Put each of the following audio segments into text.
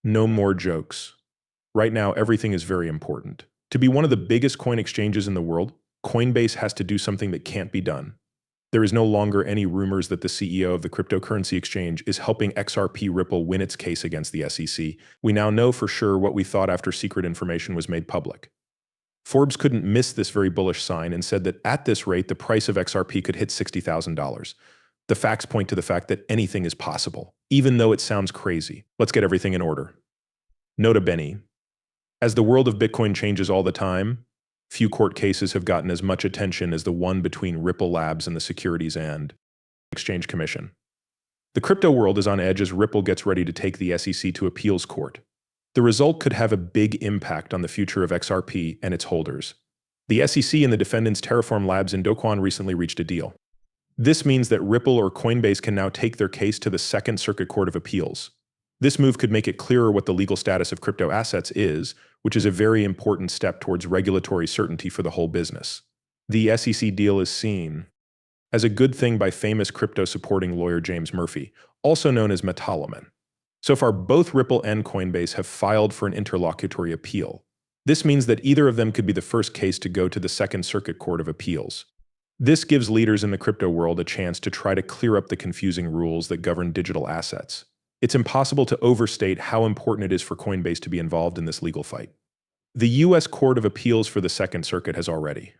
No more jokes. Right now, everything is very important. To be one of the biggest coin exchanges in the world, Coinbase has to do something that can't be done. There is no longer any rumors that the CEO of the cryptocurrency exchange is helping xrp+ripple win its case against the SEC. We now know for sure what we thought after secret information was made public. Forbes couldn't miss this very bullish sign and said that at this rate, the price of XRP could hit $60,000. The facts point to the fact that anything is possible, even though it sounds crazy. Let's get everything in order. Nota bene. As the world of Bitcoin changes all the time, few court cases have gotten as much attention as the one between Ripple Labs and the Securities and Exchange Commission. The crypto world is on edge as Ripple gets ready to take the SEC to appeals court. The result could have a big impact on the future of XRP and its holders. The SEC and the defendants Terraform Labs and kwon recently reached a deal. This means that Ripple or Coinbase can now take their case to the Second Circuit Court of Appeals. This move could make it clearer what the legal status of crypto assets is, which is a very important step towards regulatory certainty for the whole business. The SEC deal is seen as a good thing by famous crypto-supporting lawyer James Murphy, also known as Metaloman. So far, both Ripple and Coinbase have filed for an interlocutory appeal. This means that either of them could be the first case to go to the Second Circuit Court of Appeals. This gives leaders in the crypto world a chance to try to clear up the confusing rules that govern digital assets. It's impossible to overstate how important it is for Coinbase to be involved in this legal fight. The U.S. Court of Appeals for the Second Circuit has already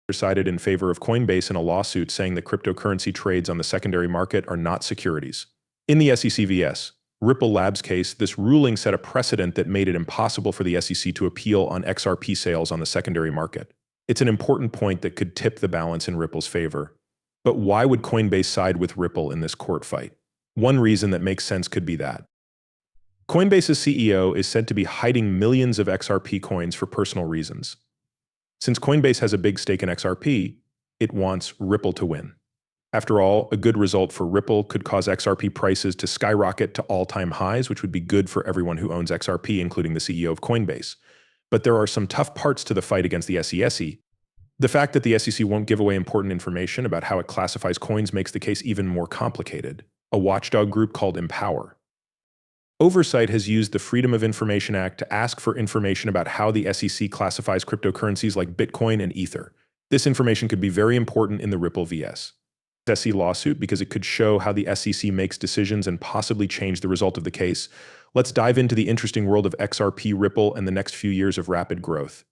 decided in favor of Coinbase in a lawsuit saying that cryptocurrency trades on the secondary market are not securities. In the SEC vs. Ripple Labs case, this ruling set a precedent that made it impossible for the SEC to appeal on XRP sales on the secondary market. It's an important point that could tip the balance in Ripple's favor. But why would Coinbase side with Ripple in this court fight? One reason that makes sense could be that Coinbase's CEO is said to be hiding millions of XRP coins for personal reasons. Since Coinbase has a big stake in XRP, it wants Ripple to win. After all, a good result for Ripple could cause XRP prices to skyrocket to all-time highs, which would be good for everyone who owns XRP, including the CEO of Coinbase. But there are some tough parts to the fight against the SEC. The fact that the SEC won't give away important information about how it classifies coins makes the case even more complicated. A watchdog group called Empower Oversight has used the Freedom of Information Act to ask for information about how the SEC classifies cryptocurrencies like Bitcoin and Ether. This information could be very important in the Ripple vs. SEC lawsuit because it could show how the SEC makes decisions and possibly change the result of the case. Let's dive into the interesting world of XRP, Ripple, and the next few years of rapid growth.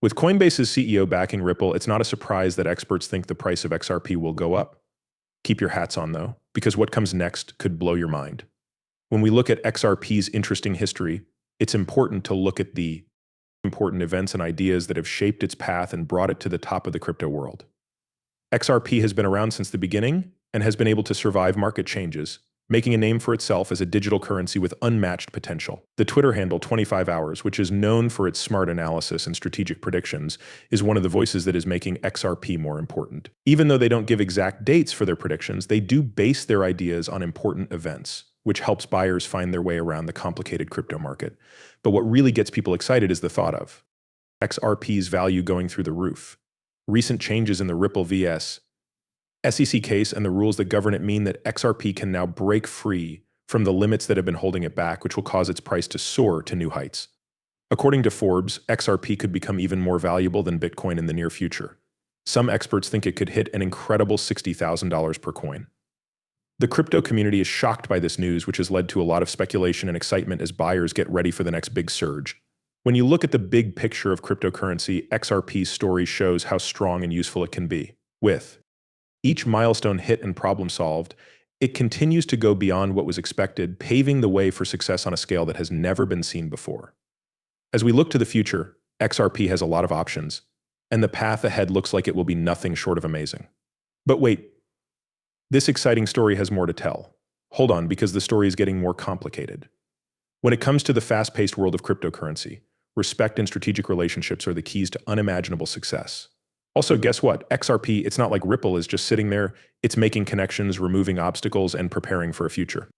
With Coinbase's CEO backing Ripple, it's not a surprise that experts think the price of XRP will go up. Keep your hats on, though, because what comes next could blow your mind. When we look at XRP's interesting history, it's important to look at the important events and ideas that have shaped its path and brought it to the top of the crypto world. XRP has been around since the beginning and has been able to survive market changes, making a name for itself as a digital currency with unmatched potential. The Twitter handle 25 Hours, which is known for its smart analysis and strategic predictions, is one of the voices that is making XRP more important. Even though they don't give exact dates for their predictions, they do base their ideas on important events, which helps buyers find their way around the complicated crypto market. But what really gets people excited is the thought of XRP's value going through the roof. Recent changes in the Ripple vs. SEC case and the rules that govern it mean that XRP can now break free from the limits that have been holding it back, which will cause its price to soar to new heights. According to Forbes, XRP could become even more valuable than Bitcoin in the near future. Some experts think it could hit an incredible $60,000 per coin. The crypto community is shocked by this news, which has led to a lot of speculation and excitement as buyers get ready for the next big surge. When you look at the big picture of cryptocurrency, XRP's story shows how strong and useful it can be. With each milestone hit and problem solved, it continues to go beyond what was expected, paving the way for success on a scale that has never been seen before. As we look to the future, XRP has a lot of options, and the path ahead looks like it will be nothing short of amazing. But wait, this exciting story has more to tell. Hold on, because the story is getting more complicated. When it comes to the fast-paced world of cryptocurrency, respect and strategic relationships are the keys to unimaginable success. Also, guess what? XRP, it's not like Ripple is just sitting there. It's making connections, removing obstacles, and preparing for a future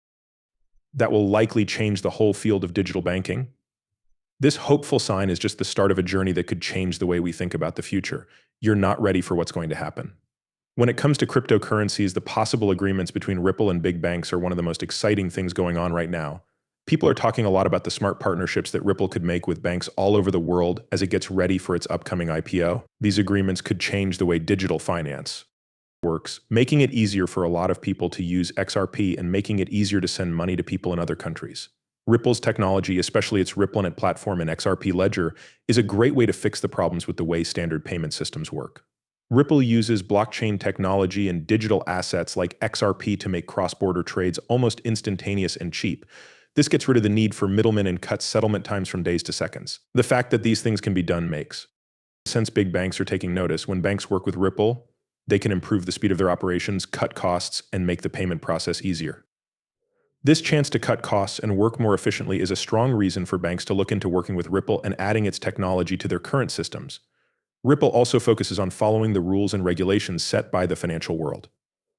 that will likely change the whole field of digital banking. This hopeful sign is just the start of a journey that could change the way we think about the future. You're not ready for what's going to happen. When it comes to cryptocurrencies, the possible agreements between Ripple and big banks are one of the most exciting things going on right now. People are talking a lot about the smart partnerships that Ripple could make with banks all over the world as it gets ready for its upcoming IPO. These agreements could change the way digital finance works, making it easier for a lot of people to use XRP and making it easier to send money to people in other countries. Ripple's technology, especially its RippleNet platform and XRP ledger, is a great way to fix the problems with the way standard payment systems work. Ripple uses blockchain technology and digital assets like XRP to make cross-border trades almost instantaneous and cheap. This gets rid of the need for middlemen and cuts settlement times from days to seconds. The fact that these things can be done makes sense. Big banks are taking notice. When banks work with Ripple, they can improve the speed of their operations, cut costs, and make the payment process easier. This chance to cut costs and work more efficiently is a strong reason for banks to look into working with Ripple and adding its technology to their current systems. Ripple also focuses on following the rules and regulations set by the financial world.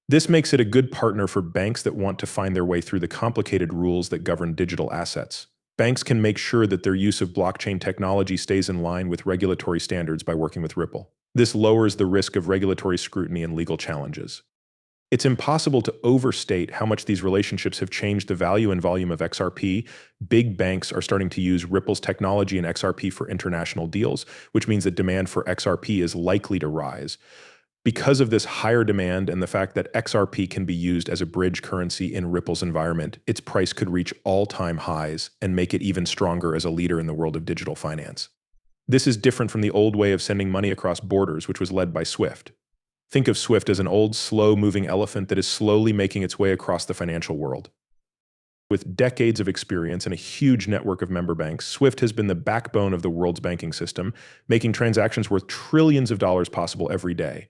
This makes it a good partner for banks that want to find their way through the complicated rules that govern digital assets. Banks can make sure that their use of blockchain technology stays in line with regulatory standards by working with Ripple. This lowers the risk of regulatory scrutiny and legal challenges. It's impossible to overstate how much these relationships have changed the value and volume of XRP. Big banks are starting to use Ripple's technology and XRP for international deals, which means that demand for XRP is likely to rise. Because of this higher demand and the fact that XRP can be used as a bridge currency in Ripple's environment, its price could reach all-time highs and make it even stronger as a leader in the world of digital finance. This is different from the old way of sending money across borders, which was led by SWIFT. Think of SWIFT as an old, slow-moving elephant that is slowly making its way across the financial world. With decades of experience and a huge network of member banks, SWIFT has been the backbone of the world's banking system, making transactions worth trillions of dollars possible every day.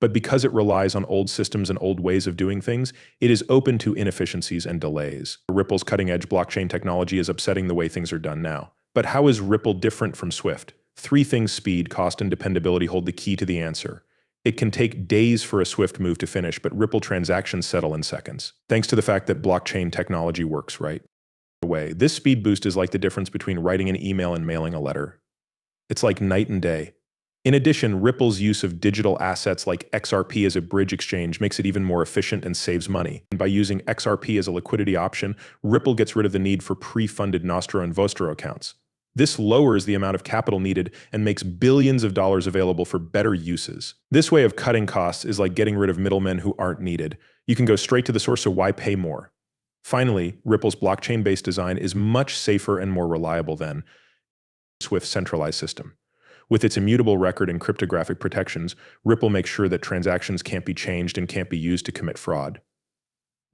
But because it relies on old systems and old ways of doing things, it is open to inefficiencies and delays. Ripple's cutting-edge blockchain technology is upsetting the way things are done now. But how is Ripple different from SWIFT? Three things: speed, cost, and dependability hold the key to the answer. It can take days for a SWIFT move to finish, but Ripple transactions settle in seconds, thanks to the fact that blockchain technology works right away. This speed boost is like the difference between writing an email and mailing a letter. It's like night and day. In addition, Ripple's use of digital assets like XRP as a bridge exchange makes it even more efficient and saves money. And by using XRP as a liquidity option, Ripple gets rid of the need for pre-funded Nostro and Vostro accounts. This lowers the amount of capital needed and makes billions of dollars available for better uses. This way of cutting costs is like getting rid of middlemen who aren't needed. You can go straight to the source, so why pay more? Finally, Ripple's blockchain-based design is much safer and more reliable than SWIFT's centralized system. With its immutable record and cryptographic protections, Ripple makes sure that transactions can't be changed and can't be used to commit fraud.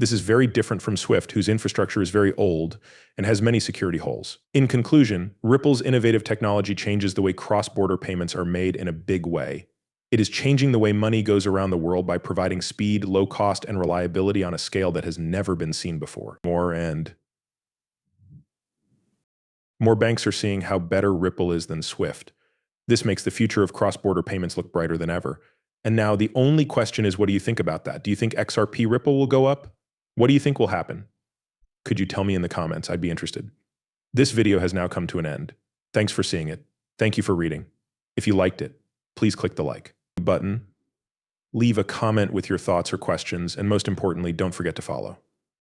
This is very different from SWIFT, whose infrastructure is very old and has many security holes. In conclusion, Ripple's innovative technology changes the way cross-border payments are made in a big way. It is changing the way money goes around the world by providing speed, low cost, and reliability on a scale that has never been seen before. More banks are seeing how better Ripple is than SWIFT. This makes the future of cross-border payments look brighter than ever. And now the only question is, what do you think about that? Do you think XRP Ripple will go up? What do you think will happen? Could you tell me in the comments? I'd be interested. This video has now come to an end. Thanks for seeing it. Thank you for reading. If you liked it, please click the like button, leave a comment with your thoughts or questions, and most importantly, don't forget to follow.